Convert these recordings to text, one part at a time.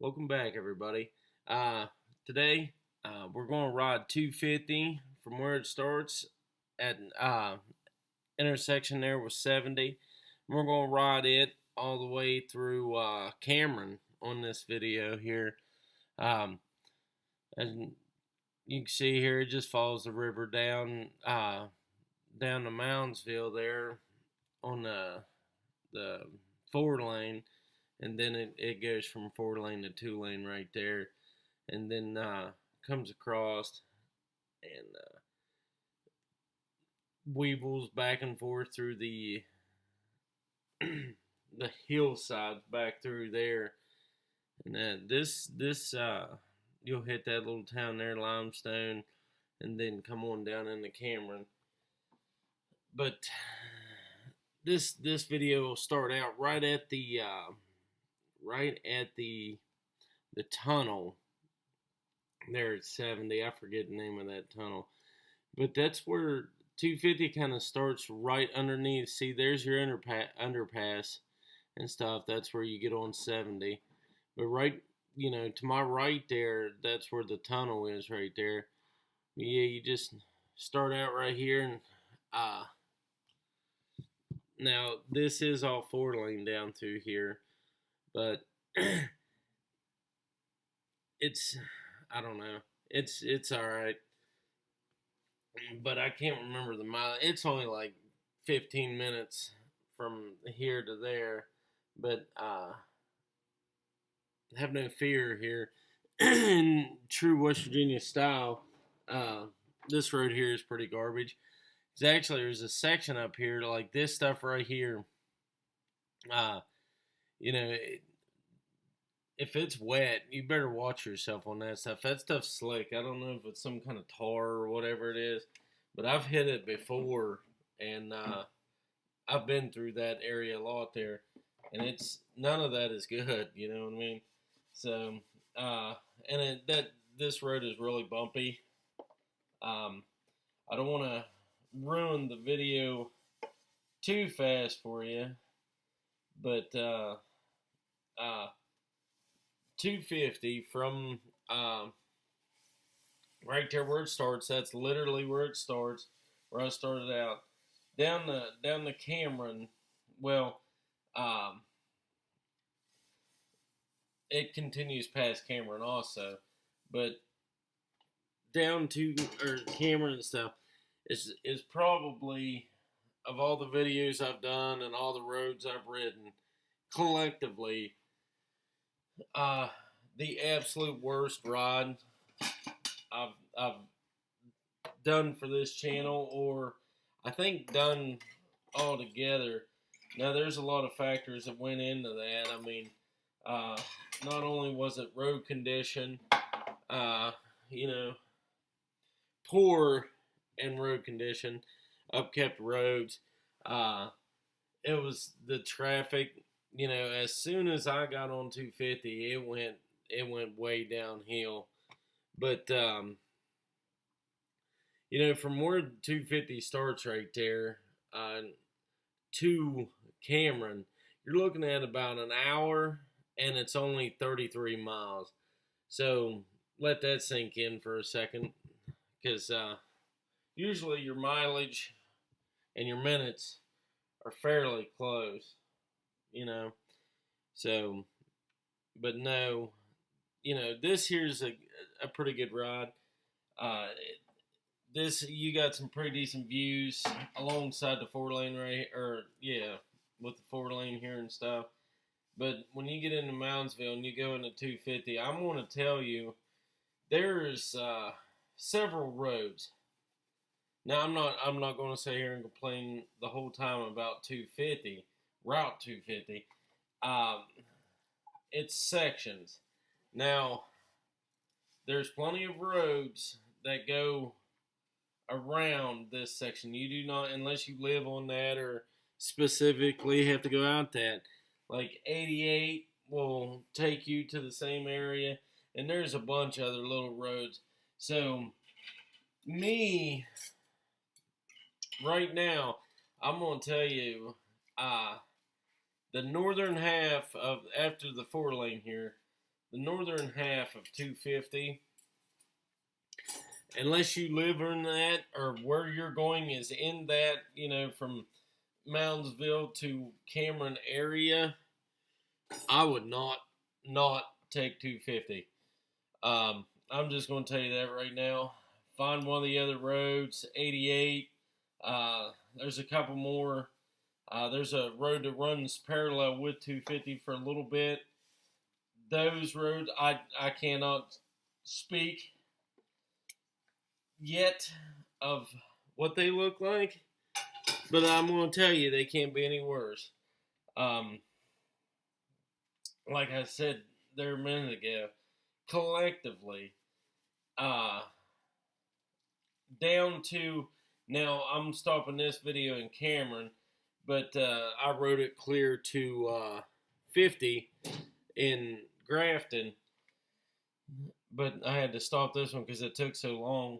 Welcome back, everybody. Today, we're going to ride 250 from where it starts at intersection there with 70. We're going to ride it all the way through Camron on this video here. And you can see here, it just follows the river down down to Moundsville there on the 4 lane. And then it goes from 4 lane to 2 lane right there, and then comes across and weevils back and forth through the the hillsides back through there, and this you'll hit that little town there, Limestone, and then come on down into Cameron. But this video will start out right at the tunnel there at 70. I forget the name of that tunnel, but that's where 250 kind of starts right underneath. See, there's your underpass and stuff. That's where you get on 70. But right, to my right there, that's where the tunnel is right there. Yeah, you just start out right here, and now this is all 4 lane down through here. But I don't know. It's all right. But I can't remember the mile. It's only like 15 minutes from here to there. But have no fear here. In true West Virginia style, this road here is pretty garbage. There's a section up here, like this stuff right here. If it's wet, you better watch yourself on that stuff. That stuff's slick. I don't know if it's some kind of tar or whatever it is, but I've hit it before, and I've been through that area a lot there, and none of that is good. You know what I mean? So, this road is really bumpy. I don't want to ruin the video too fast for you, but 250 from right there where it starts. That's literally where it starts, where I started out. Down the Camron. Well, it continues past Camron also, but down to Camron and stuff is probably, of all the videos I've done and all the roads I've ridden collectively, the absolute worst ride I've done for this channel, or I think done altogether. Now, there's a lot of factors that went into that. I mean, not only was it road condition, poor in road condition, upkept roads. It was the traffic. As soon as I got on 250, it went way downhill. But from where 250 starts right there to Cameron, you're looking at about an hour, and it's only 33 miles. So let that sink in for a second, because usually your mileage and your minutes are fairly close. So, but no, this here's a pretty good ride. You got some pretty decent views alongside the 4 lane with the 4 lane here and stuff. But when you get into Moundsville and you go into 250, I'm going to tell you, there's several roads. Now, I'm not going to sit here and complain the whole time about Route 250. It's sections. Now, there's plenty of roads that go around this section. You do not, unless you live on that or specifically have to go out that. Like 88 will take you to the same area, and there's a bunch of other little roads. So, me, right now, I'm going to tell you, the northern half of after the 4 lane here, the northern half of 250, unless you live in that or where you're going is in that, you know, from Moundsville to Camron area, I would not take 250. I'm just going to tell you that right now. Find one of the other roads, 88. There's a couple more. There's a road that runs parallel with 250 for a little bit. Those roads, I cannot speak yet of what they look like, but I'm going to tell you they can't be any worse. Like I said there a minute ago, collectively, down to, now I'm stopping this video in Camron, but I rode it clear to 50 in Grafton, but I had to stop this one because it took so long.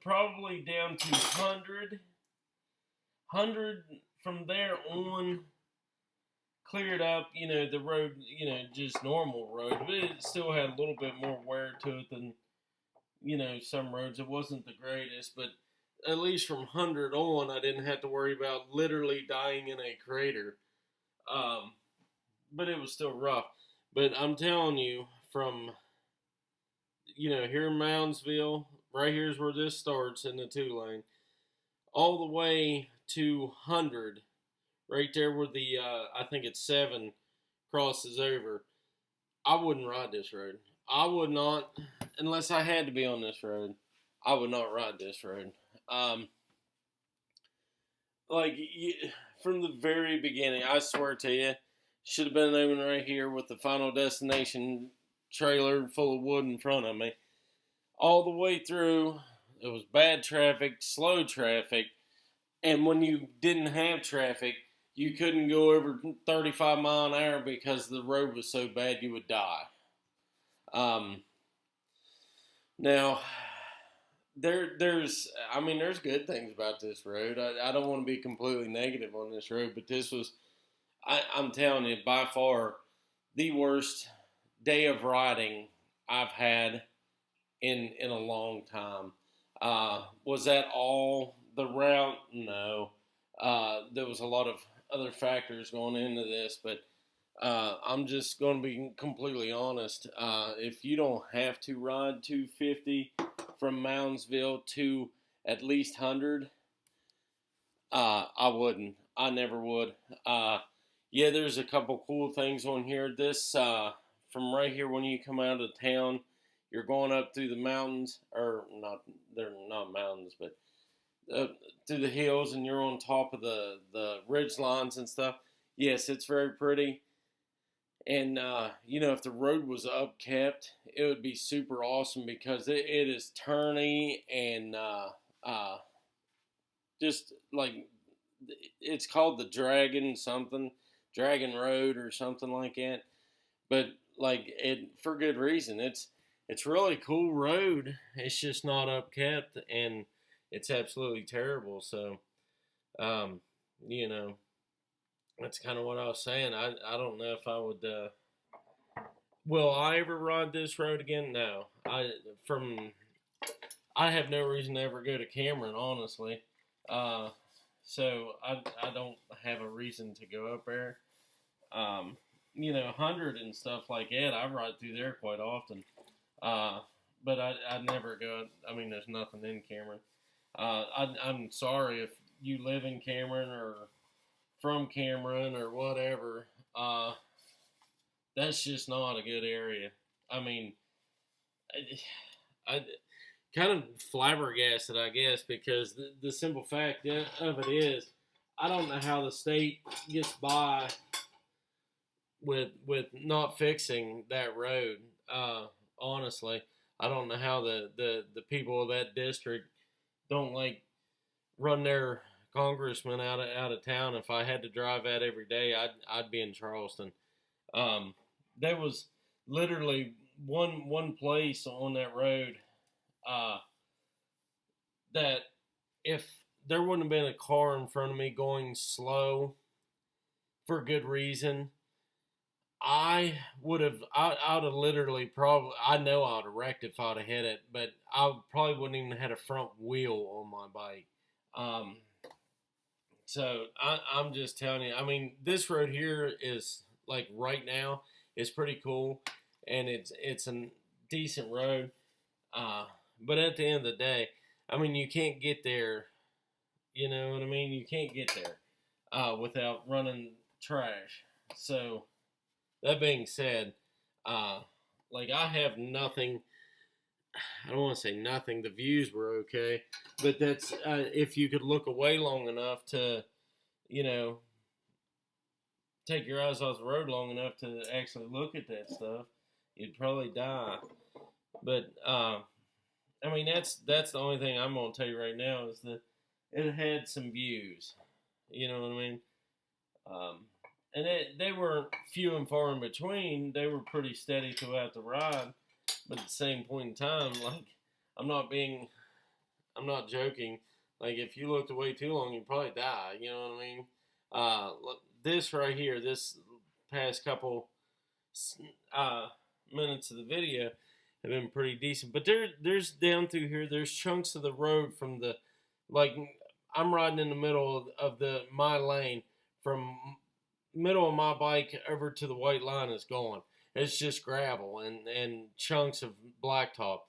Probably down to 100 from there on, cleared up, you know, the road, you know, just normal road, but it still had a little bit more wear to it than, you know, some roads. It wasn't the greatest, but at least from 100 on, I didn't have to worry about literally dying in a crater. But it was still rough. But I'm telling you, from, you know, here in Moundsville, right here's where this starts in the 2-lane, all the way to 100, right there where the, I think it's 7 crosses over. I wouldn't ride this road. I would not, unless I had to be on this road, I would not ride this road. From the very beginning, I swear to you, should have been open right here with the Final Destination trailer full of wood in front of me. All the way through, it was bad traffic, slow traffic, and when you didn't have traffic, you couldn't go over 35 mile an hour because the road was so bad you would die. Now, there's good things about this road. I don't want to be completely negative on this road, but this was, I'm telling you, by far the worst day of riding I've had in a long time. Was that all the route? No. There was a lot of other factors going into this, but I'm just going to be completely honest. If you don't have to ride 250 from Moundsville to at least 100, I wouldn't. I never would. Yeah, there's a couple cool things on here. This, from right here when you come out of town, you're going up through the mountains, or not, they're not mountains, but through the hills, and you're on top of the ridge lines and stuff. Yes, it's very pretty. And, you know, if the road was upkept, it would be super awesome because it is turny and just like, it's called the Dragon Road or something like that. But, like, for good reason. It's really cool road. It's just not upkept, and it's absolutely terrible. So, you know, that's kind of what I was saying. I don't know if I would. Will I ever ride this road again? No. I have no reason to ever go to Camron, honestly. So I don't have a reason to go up there. You know, 100 and stuff like that, I ride through there quite often. But I never go. I mean, there's nothing in Camron. I'm sorry if you live in Camron or from Camron or whatever. That's just not a good area. I mean, I kind of flabbergasted, I guess, because the simple fact of it is, I don't know how the state gets by with not fixing that road. Honestly, I don't know how the people of that district don't like run their congressman out of town. If I had to drive that every day, I'd be in Charleston. There was literally one place on that road that if there wouldn't have been a car in front of me going slow for good reason, I would have literally probably, I know I would have wrecked if I'd have hit it, but I probably wouldn't even have had a front wheel on my bike. Um, so I'm just telling you, I mean, this road here is like right now is pretty cool, and it's a decent road. Uh, but at the end of the day, I mean, you can't get there. You know what I mean? You can't get there without running trash. So that being said, uh, like I have nothing. I don't want to say nothing. The views were okay, but that's if you could look away long enough to, you know, take your eyes off the road long enough to actually look at that stuff, you'd probably die. But I mean, that's the only thing I'm gonna tell you right now is that it had some views. You know what I mean? Um, and they were few and far in between. They were pretty steady throughout the ride. But at the same point in time, like I'm not being, I'm not joking. Like if you looked away too long, you'd probably die. You know what I mean? This right here, this past couple uh, minutes of the video have been pretty decent. But there's down through here, there's chunks of the road from the, like I'm riding in the middle of the my lane from middle of my bike over to the white line is gone. It's just gravel and chunks of blacktop.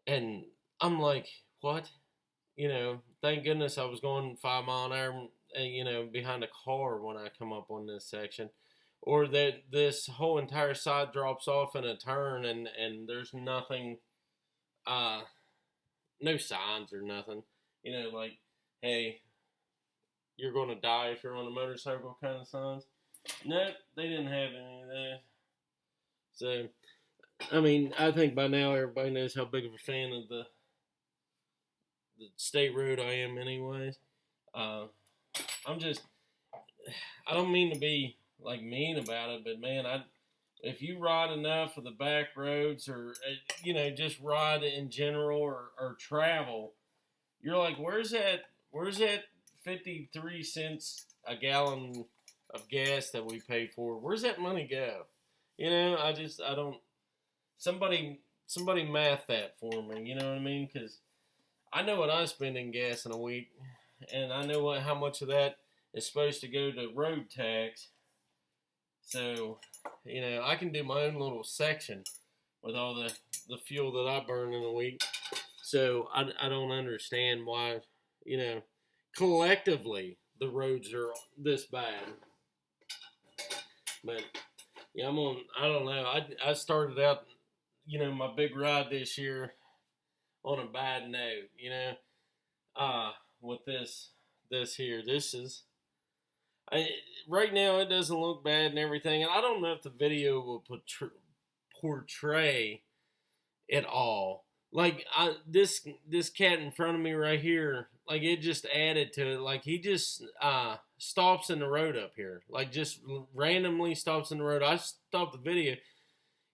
And I'm like, what? You know, thank goodness I was going 5 mile an hour, you know, behind a car when I come up on this section. Or that this whole entire side drops off in a turn and there's nothing, no signs or nothing. You know, like, hey, you're going to die if you're on a motorcycle kind of signs. Nope, they didn't have any of that. So, I mean, I think by now everybody knows how big of a fan of the state road I am anyways. I'm just, I don't mean to be like mean about it, but man, if you ride enough of the back roads or, you know, just ride in general or travel, you're like, where's that 53 cents a gallon of gas that we pay for? Where's that money go? You know, I don't, somebody math that for me, you know what I mean? Because I know what I spend in gas in a week, and I know how much of that is supposed to go to road tax. So, you know, I can do my own little section with all the fuel that I burn in a week. So I don't understand why, you know, collectively the roads are this bad. But yeah, I don't know. I started out, you know, my big ride this year on a bad note, you know, with this here. This is, right now it doesn't look bad and everything. And I don't know if the video will portray it all. Like this cat in front of me right here, like it just added to it. Like he just stops in the road up here, like just randomly stops in the road. I stopped the video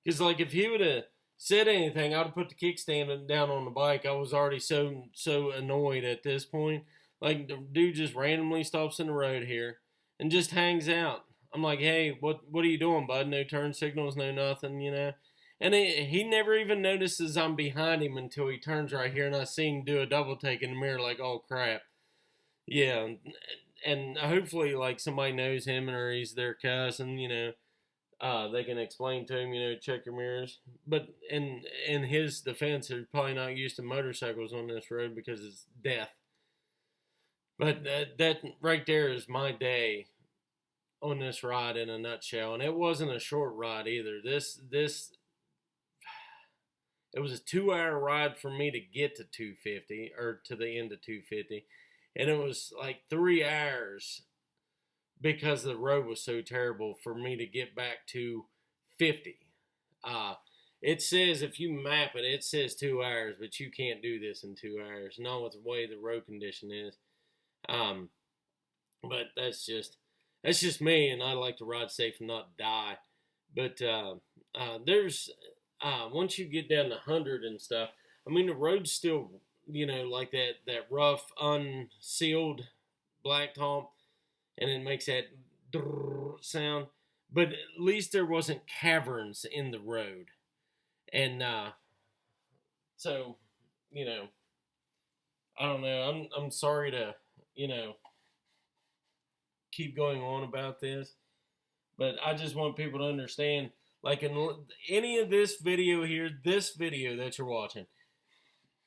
because like if he would have said anything, I'd have put the kickstand down on the bike. I was already so annoyed at this point. Like the dude just randomly stops in the road here and just hangs out. I'm like, hey, what are you doing, bud? No turn signals, no nothing, you know. And he never even notices I'm behind him until he turns right here and I see him do a double take in the mirror like, oh, crap. Yeah, and hopefully, like, somebody knows him or he's their cousin, you know. They can explain to him, you know, check your mirrors. But in his defense, they're probably not used to motorcycles on this road because it's death. But that right there is my day on this ride in a nutshell. And it wasn't a short ride either. It was a 2-hour ride for me to get to 250 or to the end of 250. And it was like 3 hours because the road was so terrible for me to get back to 50. It says, if you map it, it says 2 hours, but you can't do this in 2 hours, not with the way the road condition is. But that's just me, and I like to ride safe and not die. But there's once you get down to 100 and stuff, I mean the road's still like that rough, unsealed blacktop, and it makes that sound. But at least there wasn't caverns in the road, and so you know, I don't know. I'm sorry to keep going on about this, but I just want people to understand. Like in any of this video here, this video that you're watching,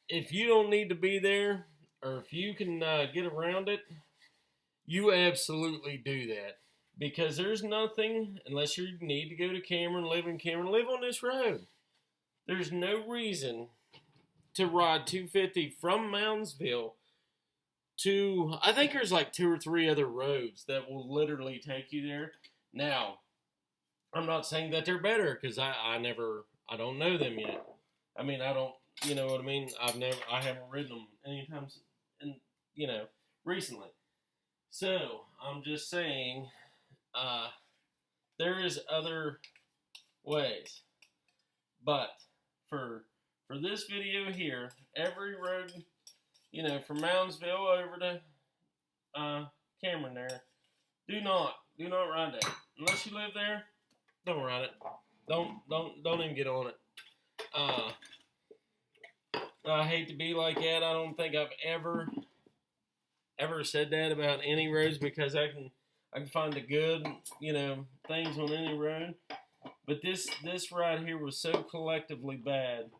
if you don't need to be there, or if you can get around it, you absolutely do that. Because there's nothing, unless you need to go to Cameron, live on this road. There's no reason to ride 250 from Moundsville to, I think there's like 2 or 3 other roads that will literally take you there. Now, I'm not saying that they're better, because I don't know them yet. I mean, I don't, you know what I mean? I haven't ridden them anytime, recently. So, I'm just saying, there is other ways. But, for this video here, every road, from Moundsville over to, Cameron there, do not ride that. Unless you live there, don't ride it. Don't even get on it. I hate to be like that. I don't think I've ever said that about any roads, because I can find the good, things on any road. But this ride here was so collectively bad,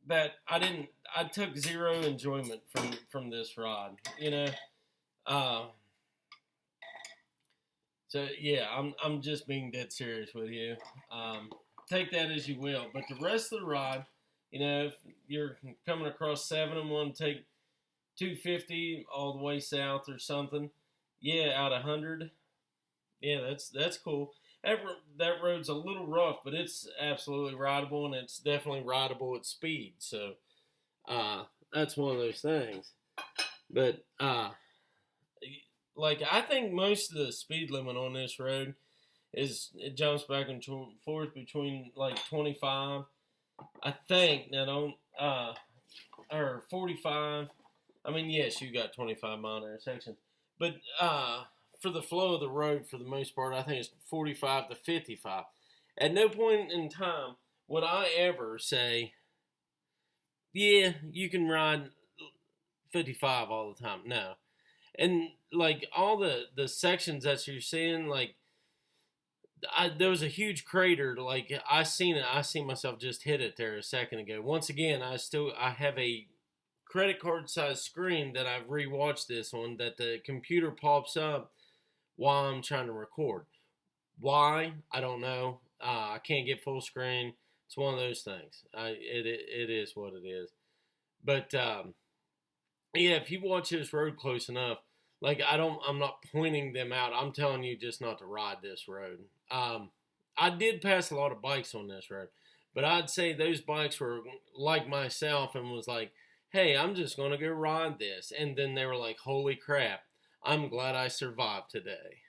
that I took zero enjoyment from this ride, So yeah, I'm just being dead serious with you. Take that as you will. But the rest of the ride, if you're coming across 7 and want to take 250 all the way south or something, yeah, out of 100, yeah, that's cool. That road's a little rough, but it's absolutely rideable, and it's definitely rideable at speed. So that's one of those things. But like, I think most of the speed limit on this road it jumps back and forth between like 25, I think. Now don't or 45. I mean, yes, you got 25-mile intersections, but for the flow of the road, for the most part, I think it's 45 to 55. At no point in time would I ever say, yeah, you can ride 55 all the time. No. And like all the sections that you're seeing, like there was a huge crater. Like I seen it. I seen myself just hit it there a second ago. Once again, I have a credit card size screen that I've rewatched this on, that the computer pops up while I'm trying to record. Why? I don't know. I can't get full screen. It's one of those things. It is what it is. But yeah, if you watch this road close enough, like I'm not pointing them out. I'm telling you just not to ride this road. I did pass a lot of bikes on this road, but I'd say those bikes were like myself and was like, hey, I'm just going to go ride this. And then they were like, holy crap, I'm glad I survived today.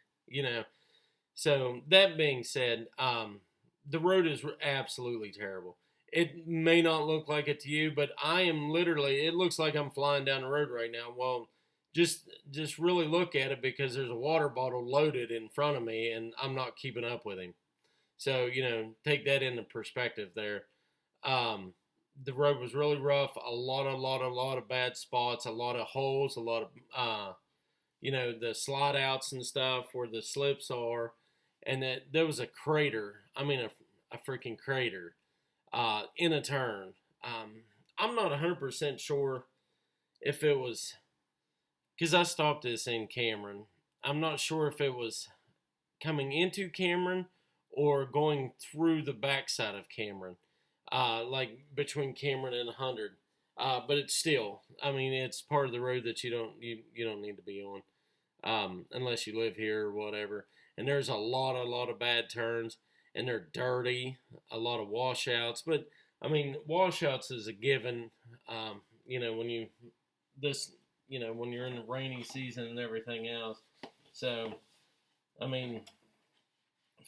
So that being said, the road is absolutely terrible. It may not look like it to you, but I am literally, it looks like I'm flying down the road right now. Well, just really look at it, because there's a water bottle loaded in front of me and I'm not keeping up with him. So, take that into perspective there. The road was really rough, a lot of bad spots, a lot of holes, a lot of, the slide outs and stuff where the slips are. And that there was a crater. I mean, a freaking crater in a turn. I'm not 100% sure if it was, because I stopped this in Cameron. I'm not sure if it was coming into Cameron or going through the backside of Cameron, like between Cameron and 100. But it's still, I mean, it's part of the road that you don't need to be on, unless you live here or whatever. And there's a lot of bad turns, and they're dirty, a lot of washouts. But I mean, washouts is a given. When you're in the rainy season and everything else. So, I mean,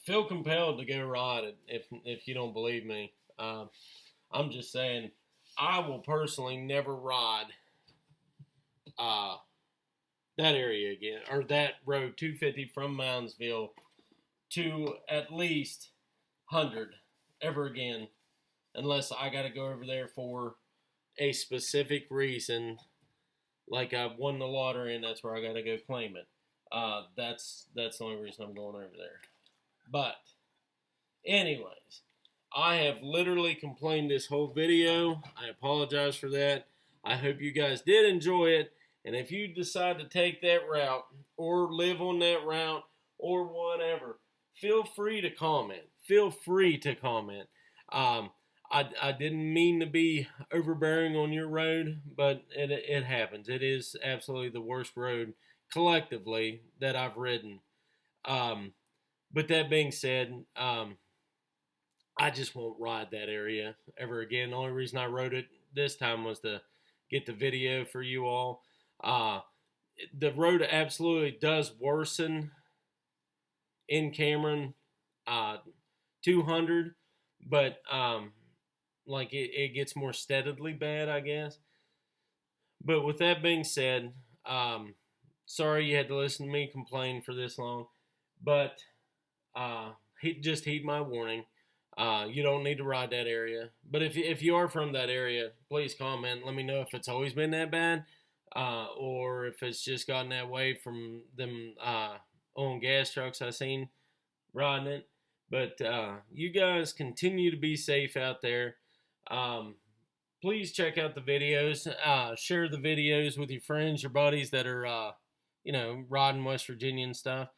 feel compelled to go ride it if you don't believe me. I'm just saying, I will personally never ride that area again, or that road 250 from Moundsville to at least 100 ever again, unless I got to go over there for a specific reason, like I won the lottery and that's where I got to go claim it. That's the only reason I'm going over there. But anyways, I have literally complained this whole video. I apologize for that. I hope you guys did enjoy it. And if you decide to take that route or live on that route or whatever, feel free to comment. Feel free to comment. I didn't mean to be overbearing on your road, but it happens. It is absolutely the worst road collectively that I've ridden. But that being said, I just won't ride that area ever again. The only reason I rode it this time was to get the video for you all. The road absolutely does worsen in Camron 200, but like it gets more steadily bad, I guess. But with that being said, sorry you had to listen to me complain for this long, but just heed my warning. You don't need to ride that area. But if you are from that area, please comment. Let me know if it's always been that bad, or if it's just gotten that way from them oil and gas trucks I seen riding it. But you guys continue to be safe out there. Please check out the videos. Share the videos with your friends, your buddies that are, riding West Virginia and stuff.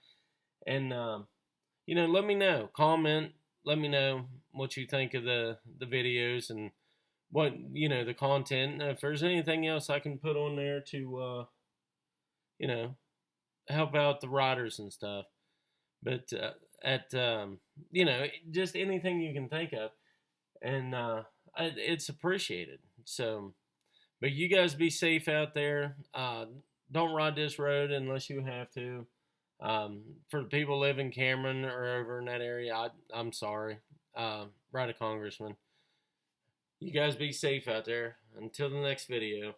And, let me know. Comment. Let me know what you think of the videos and what, the content. If there's anything else I can put on there to, help out the riders and stuff. But just anything you can think of. And it's appreciated. So, but you guys be safe out there. Don't ride this road unless you have to. For the people live in Cameron or over in that area, I'm sorry. Ride a congressman. You guys be safe out there. Until the next video.